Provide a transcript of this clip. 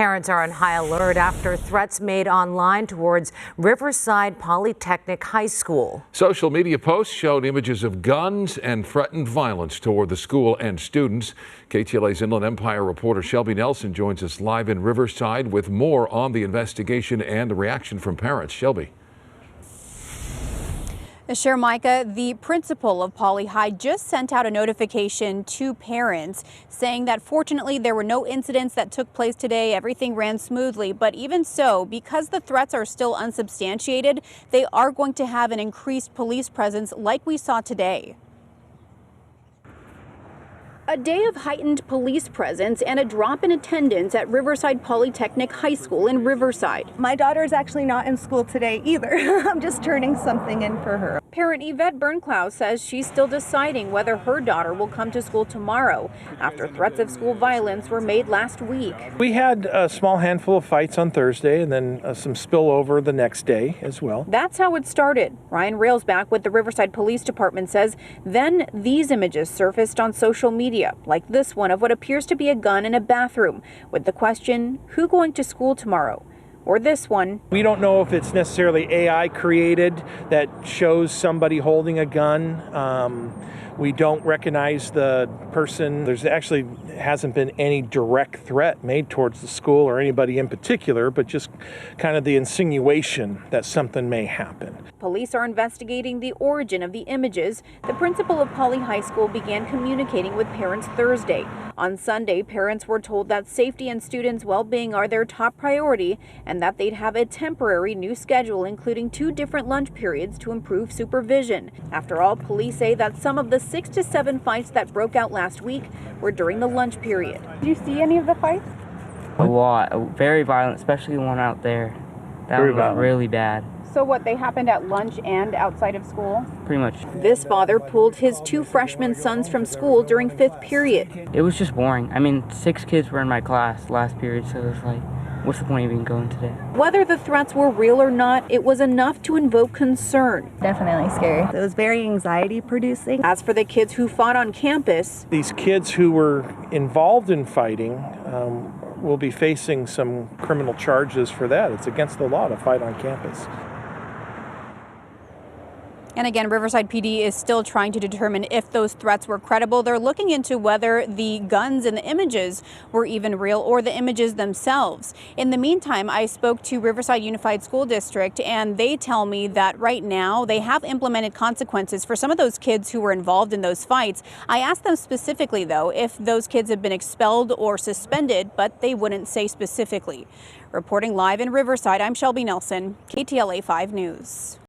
Parents are on high alert after threats made online towards Riverside Polytechnic High School. Social media posts showed images of guns and threatened violence toward the school and students. KTLA's Inland Empire reporter Shelby Nelson joins us live in Riverside with more on the investigation and the reaction from parents. Shelby. Sure, Micah, the principal of Poly High just sent out a notification to parents saying that fortunately there were no incidents that took place today. Everything ran smoothly. But even so, because the threats are still unsubstantiated, they are going to have an increased police presence like we saw today. A day of heightened police presence and a drop in attendance at Riverside Polytechnic High School in Riverside. My daughter's actually not in school today either. I'm just turning something in for her. Parent Yvette Bernclau says she's still deciding whether her daughter will come to school tomorrow after threats of school violence were made last week. We had a small handful of fights on Thursday and then some spillover the next day as well. That's how it started. Ryan Railsback with the Riverside Police Department says then these images surfaced on social media, like this one of what appears to be a gun in a bathroom with the question, who going to school tomorrow? Or this one. We don't know if it's necessarily AI created that shows somebody holding a gun. We don't recognize the person. There's actually hasn't been any direct threat made towards the school or anybody in particular, but just kind of the insinuation that something may happen. Police are investigating the origin of the images. The principal of Poly High School began communicating with parents Thursday. On Sunday, parents were told that safety and students' well-being are their top priority and that they'd have a temporary new schedule, including 2 different lunch periods to improve supervision. After all, police say that some of the 6 to 7 fights that broke out last week were during the lunch period. Did you see any of the fights? A lot. Very violent, especially the one out there. That one was really bad. So what, they happened at lunch and outside of school? Pretty much. This father pulled his 2 freshman sons from school during 5th period. It was just boring. I mean, 6 kids were in my class last period, so it was like, what's the point of even going today? Whether the threats were real or not, it was enough to invoke concern. Definitely scary. It was very anxiety producing. As for the kids who fought on campus, These kids who were involved in fighting will be facing some criminal charges for that. It's against the law to fight on campus. and again, Riverside PD is still trying to determine if those threats were credible. They're looking into whether the guns in the images were even real or the images themselves. In the meantime, I spoke to Riverside Unified School District, and they tell me that right now they have implemented consequences for some of those kids who were involved in those fights. I asked them specifically, though, if those kids have been expelled or suspended, but they wouldn't say specifically. Reporting live in Riverside, I'm Shelby Nelson, KTLA 5 News.